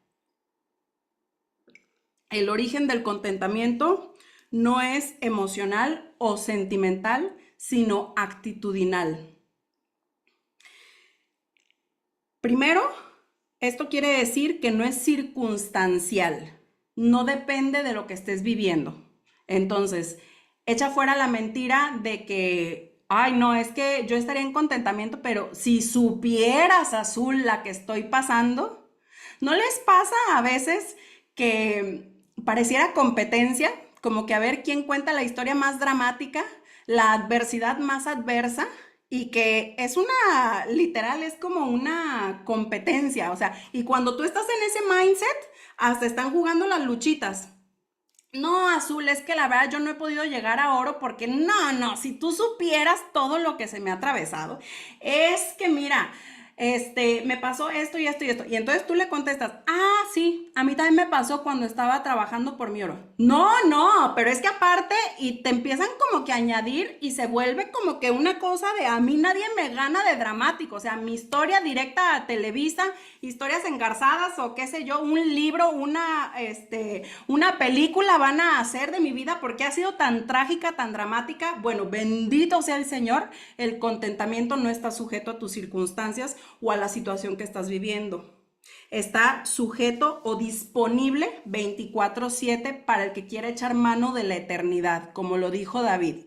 [SPEAKER 1] el origen del contentamiento no es emocional o sentimental, sino actitudinal. Primero, esto quiere decir que no es circunstancial, no depende de lo que estés viviendo. Entonces, echa fuera la mentira de que, ay, no, es que yo estaría en contentamiento, pero si supieras, Azul, la que estoy pasando, ¿no les pasa a veces que pareciera competencia, como que a ver quién cuenta la historia más dramática, la adversidad más adversa? Y que es una, literal, es como una competencia, o sea, y cuando tú estás en ese mindset, hasta están jugando las luchitas. No, Azul, es que la verdad yo no he podido llegar a oro porque no, si tú supieras todo lo que se me ha atravesado, es que mira, me pasó esto y esto y esto. Y entonces tú le contestas, ah, sí, a mí también me pasó cuando estaba trabajando por mi oro. No, pero es que aparte, y te empiezan como que a añadir y se vuelve como que una cosa de a mí nadie me gana de dramático. O sea, mi historia directa a Televisa, historias engarzadas o qué sé yo, un libro, una película van a hacer de mi vida porque ha sido tan trágica, tan dramática. Bueno, bendito sea el Señor, el contentamiento no está sujeto a tus circunstancias o a la situación que estás viviendo. Está sujeto o disponible 24/7 para el que quiera echar mano de la eternidad, como lo dijo David.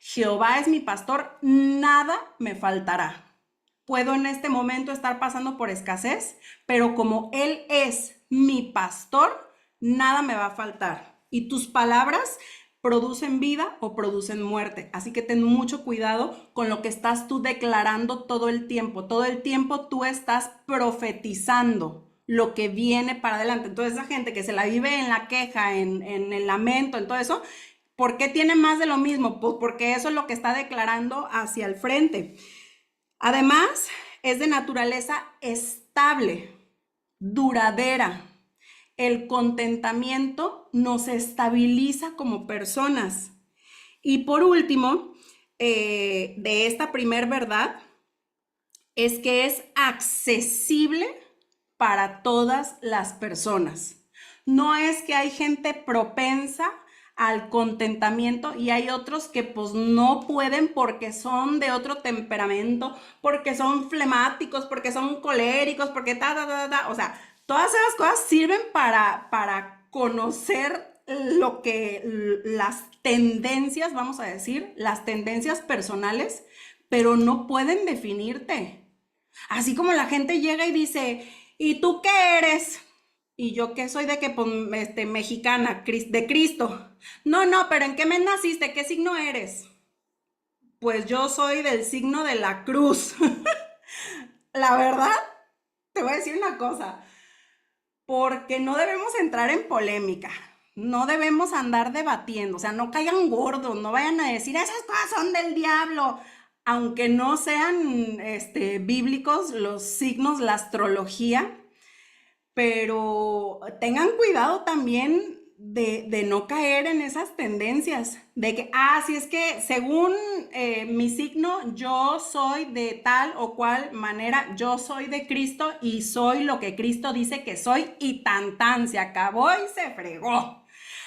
[SPEAKER 1] Jehová es mi pastor, nada me faltará. Puedo en este momento estar pasando por escasez, pero como Él es mi pastor, nada me va a faltar. Y tus palabras producen vida o producen muerte. Así que ten mucho cuidado con lo que estás tú declarando todo el tiempo. Todo el tiempo tú estás profetizando lo que viene para adelante. Entonces esa gente que se la vive en la queja, en el lamento, en todo eso, ¿por qué tiene más de lo mismo? Pues porque eso es lo que está declarando hacia el frente. Además, es de naturaleza estable, duradera. El contentamiento nos estabiliza como personas. Y por último, de esta primer verdad, es que es accesible para todas las personas. No es que hay gente propensa al contentamiento y hay otros que pues no pueden porque son de otro temperamento, porque son flemáticos, porque son coléricos, porque o sea, todas esas cosas sirven para conocer lo que las tendencias, vamos a decir, las tendencias personales, pero no pueden definirte. Así como la gente llega y dice, ¿y tú qué eres? Y yo qué soy de que, pues, mexicana, de Cristo. No, pero ¿en qué mes naciste? ¿Qué signo eres? Pues yo soy del signo de la cruz. La verdad, te voy a decir una cosa, porque no debemos entrar en polémica, no debemos andar debatiendo, o sea, no caigan gordos, no vayan a decir, esas cosas son del diablo, aunque no sean bíblicos los signos, la astrología, pero tengan cuidado también de no caer en esas tendencias, de que, si es que según mi signo, yo soy de tal o cual manera, yo soy de Cristo y soy lo que Cristo dice que soy y se acabó y se fregó.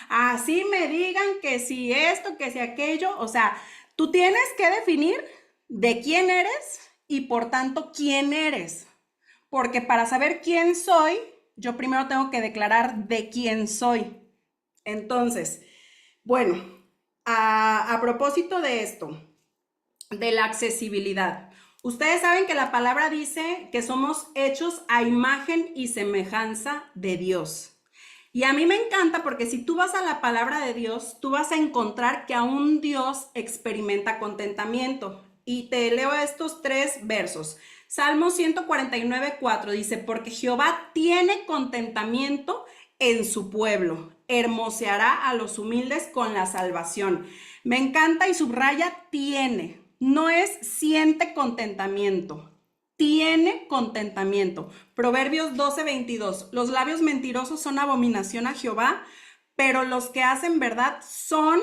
[SPEAKER 1] Así me digan que si esto, que si aquello, o sea, tú tienes que definir de quién eres y por tanto quién eres, porque para saber quién soy, yo primero tengo que declarar de quién soy. Entonces, bueno, a propósito de esto, de la accesibilidad, ustedes saben que la palabra dice que somos hechos a imagen y semejanza de Dios. Y a mí me encanta porque si tú vas a la palabra de Dios, tú vas a encontrar que aún Dios experimenta contentamiento. Y te leo estos 3 versos. Salmo 149:4 dice, porque Jehová tiene contentamiento en su pueblo, hermoseará a los humildes con la salvación. Me encanta y subraya tiene. No es siente contentamiento. Tiene contentamiento. Proverbios 12:22. Los labios mentirosos son abominación a Jehová, pero los que hacen verdad son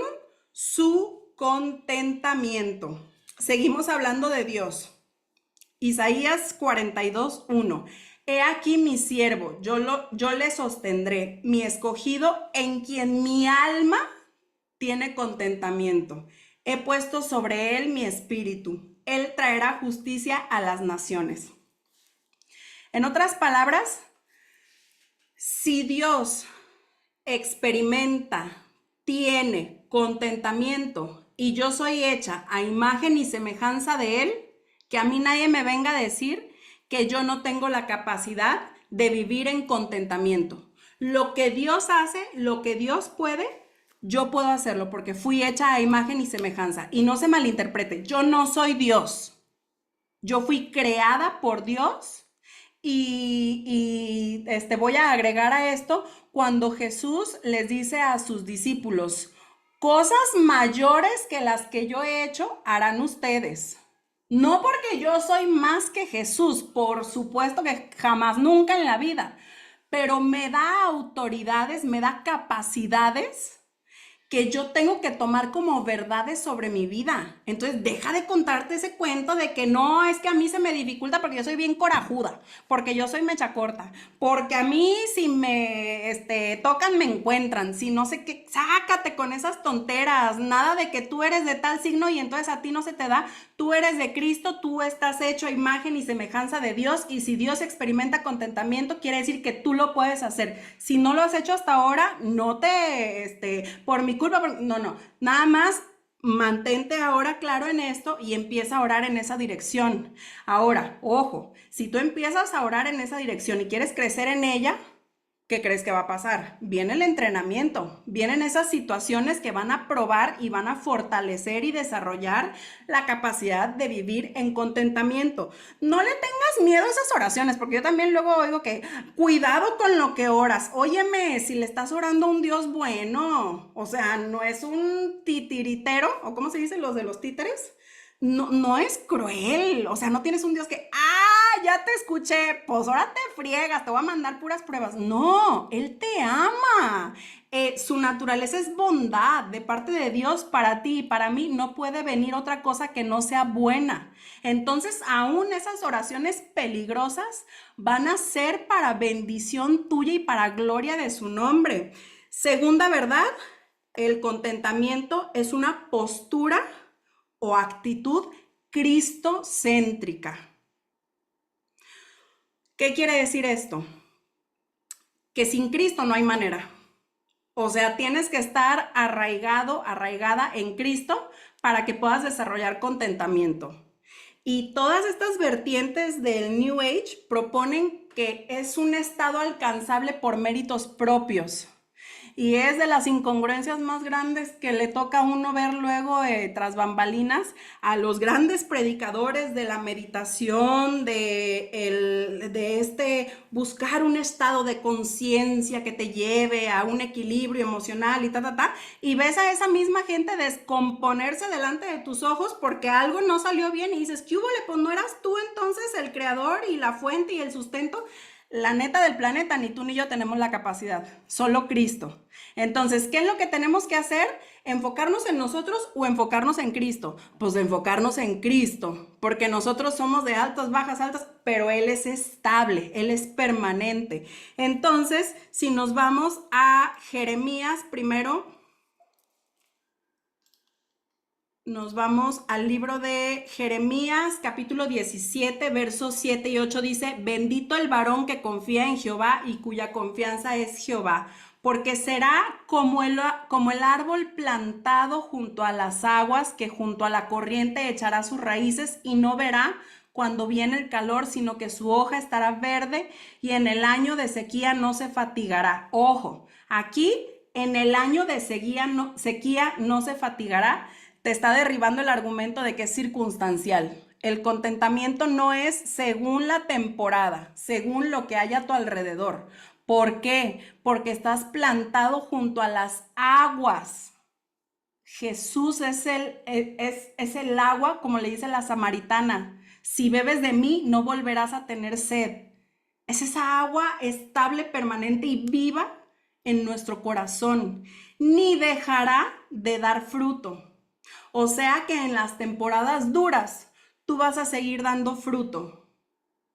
[SPEAKER 1] su contentamiento. Seguimos hablando de Dios. Isaías 42:1. He aquí mi siervo, yo le sostendré, mi escogido en quien mi alma tiene contentamiento. He puesto sobre él mi espíritu. Él traerá justicia a las naciones. En otras palabras, si Dios experimenta, tiene contentamiento y yo soy hecha a imagen y semejanza de Él, que a mí nadie me venga a decir que yo no tengo la capacidad de vivir en contentamiento. Lo que Dios hace, lo que Dios puede, yo puedo hacerlo porque fui hecha a imagen y semejanza. Y no se malinterprete, yo no soy Dios. Yo fui creada por Dios y voy a agregar a esto cuando Jesús les dice a sus discípulos, cosas mayores que las que yo he hecho harán ustedes. No porque yo soy más que Jesús, por supuesto que jamás, nunca en la vida, pero me da autoridades, me da capacidades que yo tengo que tomar como verdades sobre mi vida. Entonces, deja de contarte ese cuento de que no, es que a mí se me dificulta porque yo soy bien corajuda, porque yo soy mecha corta, porque a mí si me tocan me encuentran, si no sé qué, sácate con esas tonteras, nada de que tú eres de tal signo y entonces a ti no se te da, tú eres de Cristo, tú estás hecho a imagen y semejanza de Dios y si Dios experimenta contentamiento, quiere decir que tú lo puedes hacer. Si no lo has hecho hasta ahora, no te, por mi culpa, no, nada más mantente ahora claro en esto y empieza a orar en esa dirección. Ahora, ojo, si tú empiezas a orar en esa dirección y quieres crecer en ella, ¿qué crees que va a pasar? Viene el entrenamiento, vienen esas situaciones que van a probar y van a fortalecer y desarrollar la capacidad de vivir en contentamiento. No le tengas miedo a esas oraciones, porque yo también luego oigo que cuidado con lo que oras. Óyeme, si le estás orando a un Dios bueno, o sea, no es un titiritero, o ¿cómo se dice los de los títeres? No, no es cruel, o sea, no tienes un Dios que, ya te escuché, pues ahora te friegas, te voy a mandar puras pruebas. No, Él te ama. Su naturaleza es bondad de parte de Dios para ti y para mí. No puede venir otra cosa que no sea buena. Entonces, aún esas oraciones peligrosas van a ser para bendición tuya y para gloria de su nombre. Segunda verdad, el contentamiento es una postura o actitud cristocéntrica. ¿Qué quiere decir esto? Que sin Cristo no hay manera. O sea, tienes que estar arraigado, arraigada en Cristo para que puedas desarrollar contentamiento. Y todas estas vertientes del New Age proponen que es un estado alcanzable por méritos propios. Y es de las incongruencias más grandes que le toca a uno ver luego tras bambalinas a los grandes predicadores de la meditación, de buscar un estado de conciencia que te lleve a un equilibrio emocional y y ves a esa misma gente descomponerse delante de tus ojos porque algo no salió bien y dices, ¿qué hubo? Pues no eras tú entonces el creador y la fuente y el sustento. La neta del planeta, ni tú ni yo tenemos la capacidad, solo Cristo. Entonces, ¿qué es lo que tenemos que hacer? ¿Enfocarnos en nosotros o enfocarnos en Cristo? Pues enfocarnos en Cristo, porque nosotros somos de altas, bajas, altas, pero Él es estable, Él es permanente. Entonces, si nos vamos a Jeremías primero, nos vamos al libro de Jeremías, capítulo 17, versos 7 y 8, dice, bendito el varón que confía en Jehová y cuya confianza es Jehová, porque será como el árbol plantado junto a las aguas, que junto a la corriente echará sus raíces y no verá cuando viene el calor, sino que su hoja estará verde y en el año de sequía no se fatigará. Ojo, aquí en el año de sequía no se fatigará. Te está derribando el argumento de que es circunstancial. El contentamiento no es según la temporada, según lo que hay a tu alrededor. ¿Por qué? Porque estás plantado junto a las aguas. Jesús es el agua, como le dice la samaritana. Si bebes de mí, no volverás a tener sed. Es esa agua estable, permanente y viva en nuestro corazón. Ni dejará de dar fruto. O sea que en las temporadas duras, tú vas a seguir dando fruto.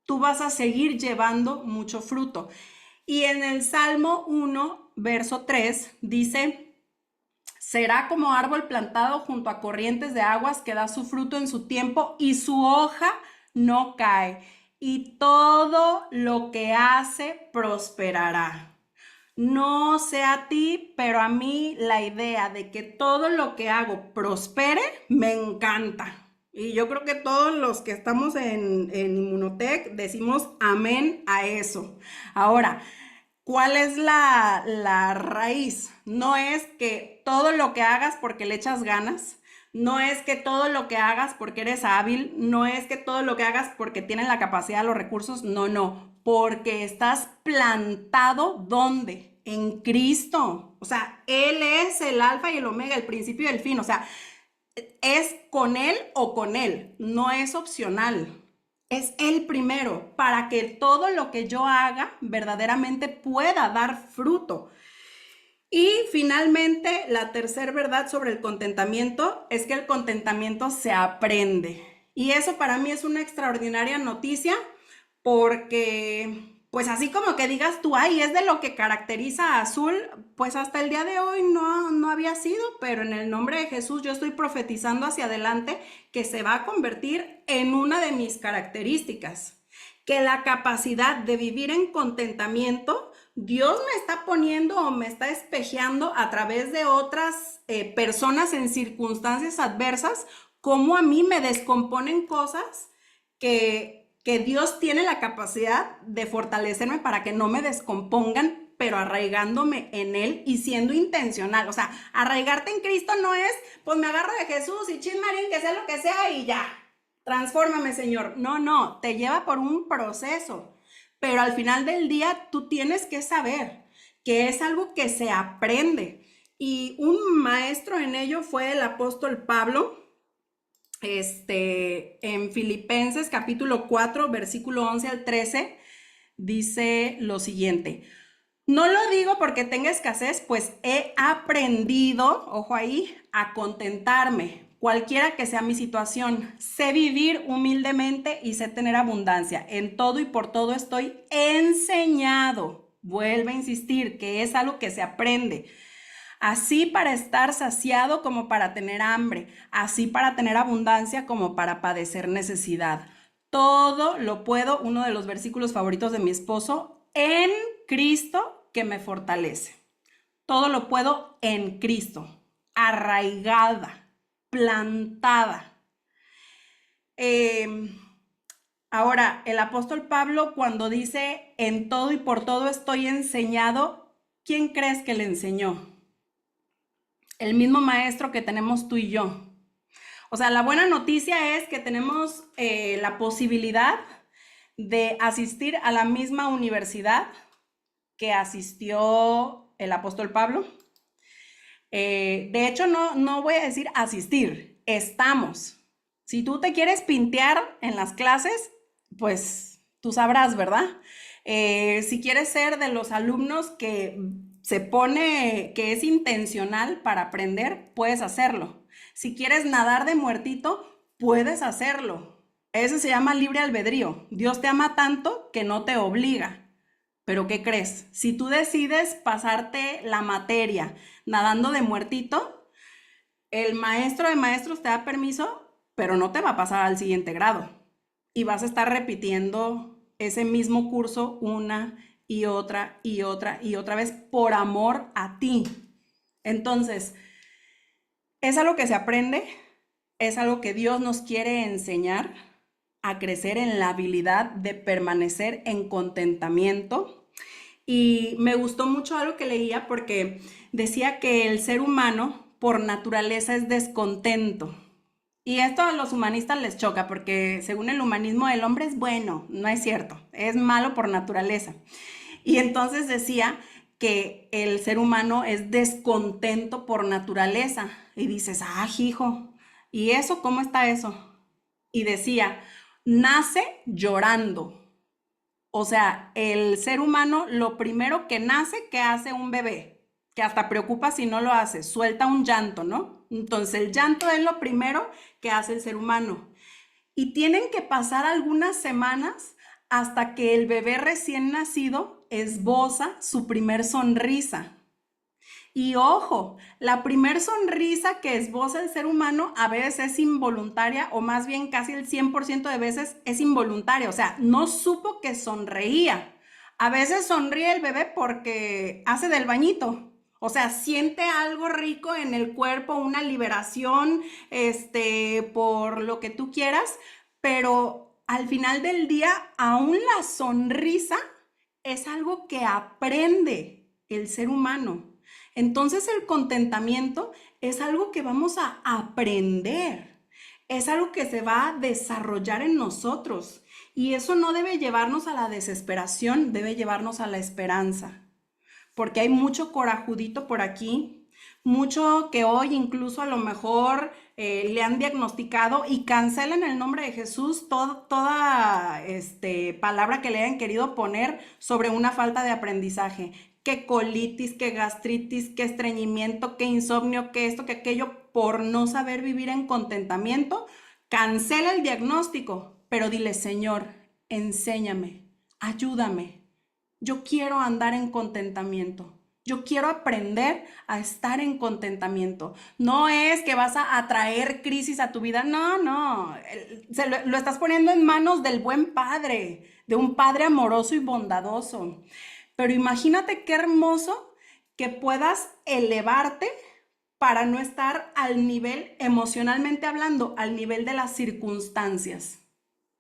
[SPEAKER 1] Tú vas a seguir llevando mucho fruto. Y en el Salmo 1, verso 3, dice: será como árbol plantado junto a corrientes de aguas que da su fruto en su tiempo y su hoja no cae. Y todo lo que hace prosperará. No sé a ti, pero a mí la idea de que todo lo que hago prospere me encanta. Y yo creo que todos los que estamos en Inmunotech decimos amén a eso. Ahora, ¿cuál es la raíz? No es que todo lo que hagas porque le echas ganas, no es que todo lo que hagas porque eres hábil, no es que todo lo que hagas porque tienes la capacidad, los recursos, no, no, porque estás plantado ¿dónde? En Cristo. O sea, Él es el alfa y el omega, el principio y el fin. O sea, es con Él o con Él, no es opcional. Es el primero para que todo lo que yo haga verdaderamente pueda dar fruto. Y finalmente, la tercera verdad sobre el contentamiento es que el contentamiento se aprende. Y eso para mí es una extraordinaria noticia porque, pues así como que digas tú, ay, es de lo que caracteriza a Azul, pues hasta el día de hoy no había sido, pero en el nombre de Jesús yo estoy profetizando hacia adelante que se va a convertir en una de mis características, que la capacidad de vivir en contentamiento Dios me está poniendo o me está espejeando a través de otras personas en circunstancias adversas, como a mí me descomponen cosas que Dios tiene la capacidad de fortalecerme para que no me descompongan, pero arraigándome en Él y siendo intencional. O sea, arraigarte en Cristo no es, pues me agarro de Jesús y chin marín, que sea lo que sea y ya, transfórmame, Señor. No, no, te lleva por un proceso. Pero al final del día tú tienes que saber que es algo que se aprende. Y un maestro en ello fue el apóstol Pablo, en Filipenses capítulo 4, versículo 11 al 13, dice lo siguiente: no lo digo porque tenga escasez, pues he aprendido, ojo ahí, a contentarme, cualquiera que sea mi situación. Sé vivir humildemente y sé tener abundancia. En todo y por todo estoy enseñado. Vuelve a insistir que es algo que se aprende. Así para estar saciado como para tener hambre, así para tener abundancia como para padecer necesidad. Todo lo puedo, uno de los versículos favoritos de mi esposo, en Cristo que me fortalece. Todo lo puedo en Cristo, arraigada, plantada. Ahora, el apóstol Pablo cuando dice en todo y por todo estoy enseñado, ¿quién crees que le enseñó? El mismo maestro que tenemos tú y yo. O sea, la buena noticia es que tenemos la posibilidad de asistir a la misma universidad que asistió el apóstol Pablo. De hecho, no voy a decir asistir, estamos. Si tú te quieres pintear en las clases, pues tú sabrás, ¿verdad? Si quieres ser de los alumnos que se pone que es intencional para aprender, puedes hacerlo. Si quieres nadar de muertito, puedes hacerlo. Eso se llama libre albedrío. Dios te ama tanto que no te obliga. Pero ¿qué crees? Si tú decides pasarte la materia nadando de muertito, el maestro de maestros te da permiso, pero no te va a pasar al siguiente grado. Y vas a estar repitiendo ese mismo curso una y otra y otra y otra vez por amor a ti. Entonces, es algo que se aprende, es algo que Dios nos quiere enseñar a crecer en la habilidad de permanecer en contentamiento. Y me gustó mucho algo que leía porque decía que el ser humano por naturaleza es descontento. Y esto a los humanistas les choca porque según el humanismo el hombre es bueno, no es cierto, es malo por naturaleza. Y entonces decía que el ser humano es descontento por naturaleza. Y dices, ah, hijo, ¿y eso cómo está eso? Y decía, nace llorando. O sea, el ser humano, lo primero que nace, que hace un bebé, que hasta preocupa si no lo hace, suelta un llanto, ¿no? Entonces el llanto es lo primero que hace el ser humano. Y tienen que pasar algunas semanas hasta que el bebé recién nacido esboza su primer sonrisa. Y ojo, la primer sonrisa que esboza el ser humano a veces es involuntaria, o más bien casi el 100% de veces es involuntaria, o sea, no supo que sonreía. A veces sonríe el bebé porque hace del bañito. O sea, siente algo rico en el cuerpo, una liberación, por lo que tú quieras, pero al final del día, aún la sonrisa es algo que aprende el ser humano. Entonces el contentamiento es algo que vamos a aprender, es algo que se va a desarrollar en nosotros y eso no debe llevarnos a la desesperación, debe llevarnos a la esperanza, porque hay mucho corajudito por aquí, mucho que hoy incluso a lo mejor le han diagnosticado y cancelan el nombre de Jesús toda palabra que le hayan querido poner sobre una falta de aprendizaje. Que colitis, que gastritis, que estreñimiento, que insomnio, que esto, que aquello, por no saber vivir en contentamiento. Cancela el diagnóstico, pero dile, Señor, enséñame, ayúdame. Yo quiero andar en contentamiento. Yo quiero aprender a estar en contentamiento. No es que vas a atraer crisis a tu vida. No, no. Lo estás poniendo en manos del buen Padre, de un Padre amoroso y bondadoso. Pero imagínate qué hermoso que puedas elevarte para no estar al nivel, emocionalmente hablando, al nivel de las circunstancias.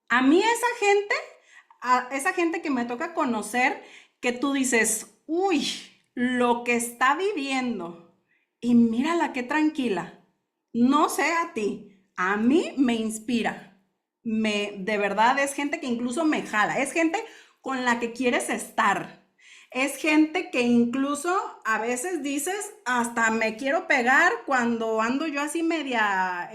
[SPEAKER 1] A mí esa gente que me toca conocer, que tú dices, uy, lo que está viviendo, y mírala qué tranquila. No sé a ti, a mí me inspira. De verdad es gente que incluso me jala, es gente con la que quieres estar. Es gente que incluso a veces dices, hasta me quiero pegar cuando ando yo así media,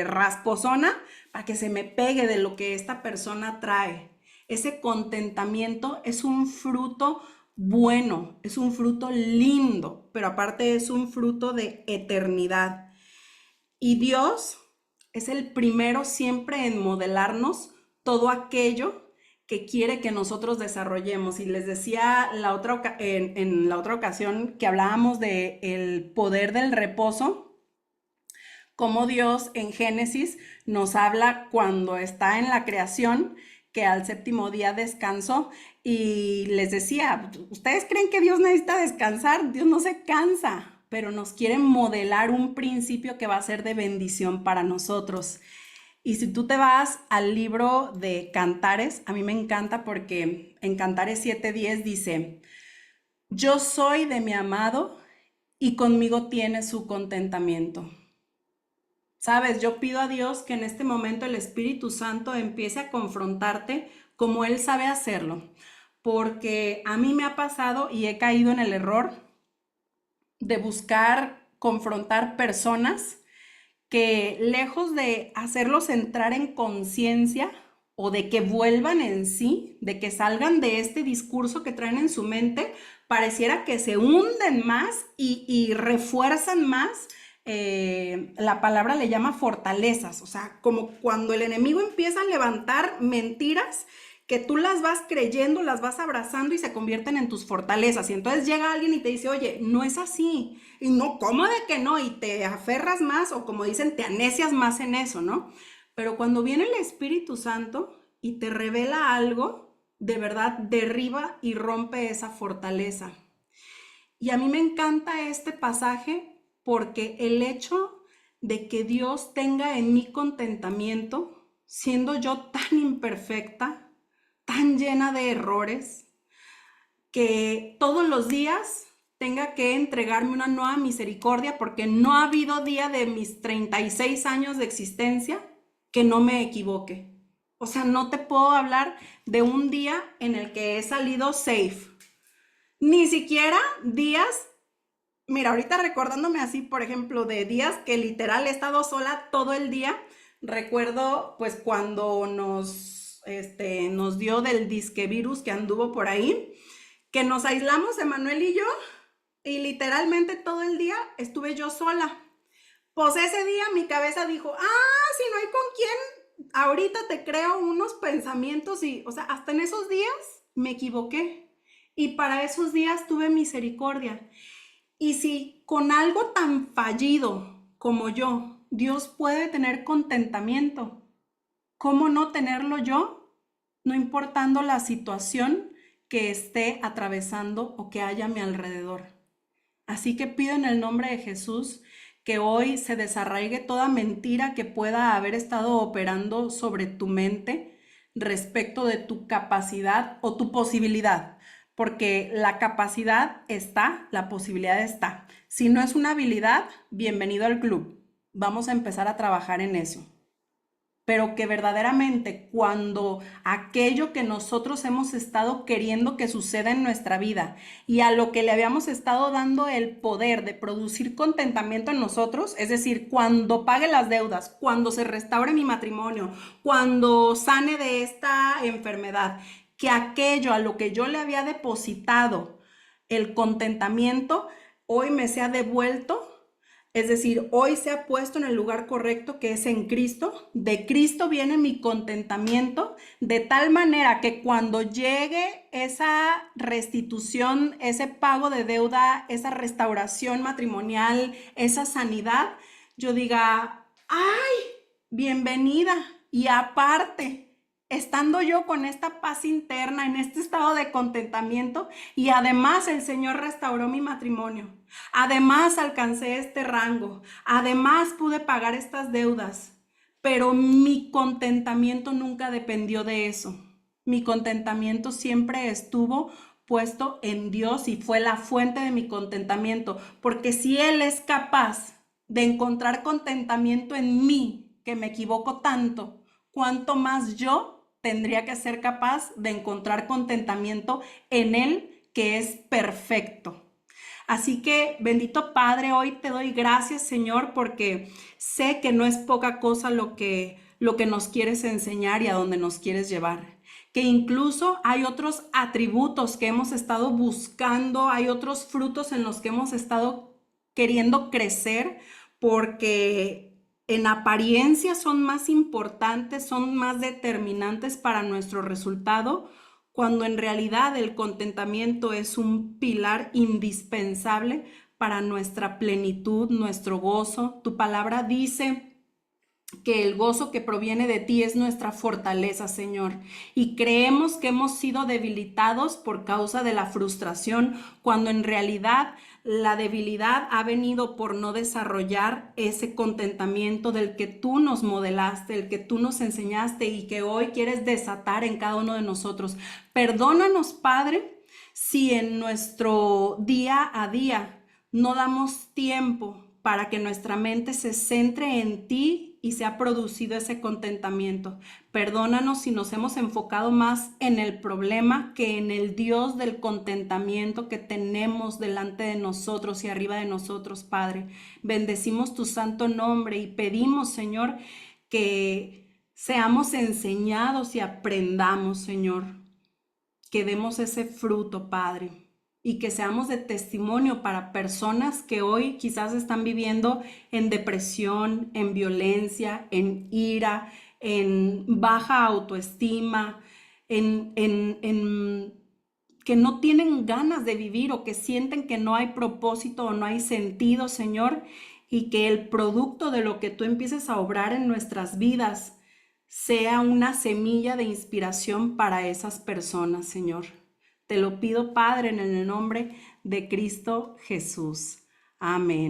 [SPEAKER 1] rasposona, para que se me pegue de lo que esta persona trae. Ese contentamiento es un fruto bueno, es un fruto lindo, pero aparte es un fruto de eternidad. Y Dios es el primero siempre en modelarnos todo aquello que quiere que nosotros desarrollemos. Y les decía en la otra ocasión que hablábamos de el poder del reposo, cómo Dios en Génesis nos habla cuando está en la creación, que al séptimo día descansó. Y les decía, ¿ustedes creen que Dios necesita descansar? Dios no se cansa, pero nos quiere modelar un principio que va a ser de bendición para nosotros. Y si tú te vas al libro de Cantares, a mí me encanta porque en Cantares 7:10 dice, yo soy de mi amado y conmigo tiene su contentamiento. Sabes, yo pido a Dios que en este momento el Espíritu Santo empiece a confrontarte como Él sabe hacerlo, porque a mí me ha pasado y he caído en el error de buscar confrontar personas que lejos de hacerlos entrar en conciencia o de que vuelvan en sí, de que salgan de este discurso que traen en su mente, pareciera que se hunden más y refuerzan más. La palabra le llama fortalezas, o sea, como cuando el enemigo empieza a levantar mentiras que tú las vas creyendo, las vas abrazando y se convierten en tus fortalezas. Y entonces llega alguien y te dice, oye, no es así. Y no, ¿cómo de que no? Y te aferras más o como dicen, te anecias más en eso, ¿no? Pero cuando viene el Espíritu Santo y te revela algo, de verdad derriba y rompe esa fortaleza. Y a mí me encanta este pasaje porque el hecho de que Dios tenga en mí contentamiento, siendo yo tan imperfecta, tan llena de errores, que todos los días tenga que entregarme una nueva misericordia porque no ha habido día de mis 36 años de existencia que no me equivoque. O sea, no te puedo hablar de un día en el que he salido safe. Ni siquiera días, mira, ahorita recordándome así, por ejemplo, de días que literal he estado sola todo el día, recuerdo pues cuando nos dio del disque virus que anduvo por ahí, que nos aislamos, Emanuel y yo, y literalmente todo el día estuve yo sola. Pues ese día mi cabeza dijo, si no hay con quién, ahorita te creo unos pensamientos y, o sea, hasta en esos días me equivoqué. Y para esos días tuve misericordia. Y si con algo tan fallido como yo, Dios puede tener contentamiento, ¿cómo no tenerlo yo? No importando la situación que esté atravesando o que haya a mi alrededor. Así que pido en el nombre de Jesús que hoy se desarraigue toda mentira que pueda haber estado operando sobre tu mente respecto de tu capacidad o tu posibilidad, porque la capacidad está, la posibilidad está. Si no es una habilidad, bienvenido al club. Vamos a empezar a trabajar en eso, pero que verdaderamente cuando aquello que nosotros hemos estado queriendo que suceda en nuestra vida y a lo que le habíamos estado dando el poder de producir contentamiento en nosotros, es decir, cuando pague las deudas, cuando se restaure mi matrimonio, cuando sane de esta enfermedad, que aquello a lo que yo le había depositado el contentamiento, hoy me sea devuelto, es decir, hoy se ha puesto en el lugar correcto, que es en Cristo. De Cristo viene mi contentamiento, de tal manera que cuando llegue esa restitución, ese pago de deuda, esa restauración matrimonial, esa sanidad, yo diga, ¡ay, bienvenida! Y aparte, estando yo con esta paz interna, en este estado de contentamiento, y además el Señor restauró mi matrimonio. Además alcancé este rango, además pude pagar estas deudas, pero mi contentamiento nunca dependió de eso. Mi contentamiento siempre estuvo puesto en Dios y fue la fuente de mi contentamiento, porque si Él es capaz de encontrar contentamiento en mí, que me equivoco tanto, ¿cuánto más yo tendría que ser capaz de encontrar contentamiento en Él, que es perfecto? Así que, bendito Padre, hoy te doy gracias, Señor, porque sé que no es poca cosa lo que nos quieres enseñar y a donde nos quieres llevar. Que incluso hay otros atributos que hemos estado buscando, hay otros frutos en los que hemos estado queriendo crecer, porque en apariencia son más importantes, son más determinantes para nuestro resultado, cuando en realidad el contentamiento es un pilar indispensable para nuestra plenitud, nuestro gozo. Tu palabra dice que el gozo que proviene de ti es nuestra fortaleza, Señor. Y creemos que hemos sido debilitados por causa de la frustración, cuando en realidad la debilidad ha venido por no desarrollar ese contentamiento del que tú nos modelaste, el que tú nos enseñaste y que hoy quieres desatar en cada uno de nosotros. Perdónanos, Padre, si en nuestro día a día no damos tiempo para que nuestra mente se centre en ti y se ha producido ese contentamiento. Perdónanos si nos hemos enfocado más en el problema que en el Dios del contentamiento que tenemos delante de nosotros y arriba de nosotros, Padre. Bendecimos tu santo nombre y pedimos, Señor, que seamos enseñados y aprendamos, Señor, que demos ese fruto, Padre, y que seamos de testimonio para personas que hoy quizás están viviendo en depresión, en violencia, en ira, en baja autoestima, en que no tienen ganas de vivir o que sienten que no hay propósito o no hay sentido, Señor, y que el producto de lo que tú empieces a obrar en nuestras vidas sea una semilla de inspiración para esas personas, Señor. Te lo pido, Padre, en el nombre de Cristo Jesús. Amén.